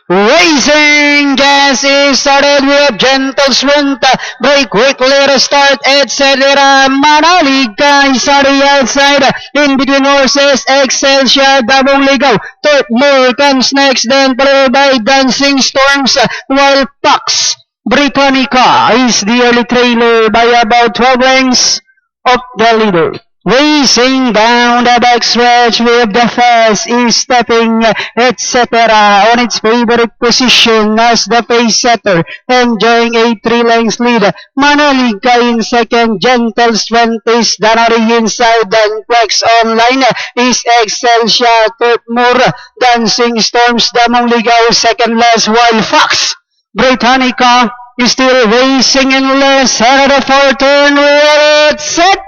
Racing gas is started with gentle sprint, break quickly to start, etc. Manaliga is on the outside, in between horses, Excelsior, Dabong Ligaw, Third Moore comes next, then followed by Dancing Storms, while Pax Britannica is the early trailer by about 12 lengths of the leader. Racing down the backstretch with the fast is stepping, etc. on its favorite position as the pace setter, enjoying a 3 lengths lead. Manaliga in second, Gentle Strength is Danari inside, then Flex Online is Excelsior, Third Moore, Dancing Storms, Damong Ligaw, second last, while Fox Britannica is still racing in less, and the fourth turn where it's set.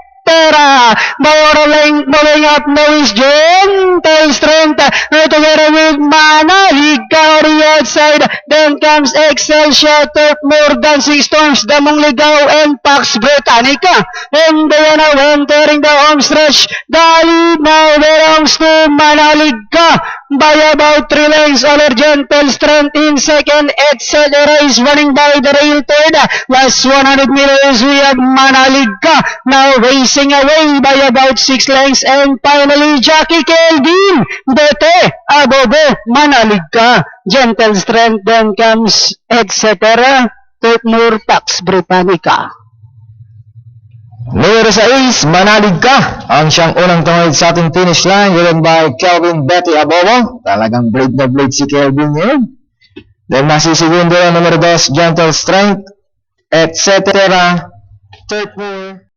Moving up now is Gentle Strength together with Manaliga on the outside. Then comes Excelsior, Third Moore, Dancing Storms, Damong Ligaw, and Pax Britannica. And they are now entering the home stretch. The lead now belongs to Manaliga by about 3 lengths over Gentle Strength in second. Etc. is running by the rail third. Last 100 meters we have Manaliga now racing away by about 6 lengths, and finally Jackie Kelvin Bete Abobo Manaliga, Gentle Strength, then comes etc. Third Moore, Pax Britannica. Numero 6, Manaliga ang siyang unang tumawid sa ating finish line, driven by Kelvin Betty Abobo. Talagang blade na blade si Kelvin yun. Then masisigundo ang numero 2, Gentle Strength, etc. Third Moore.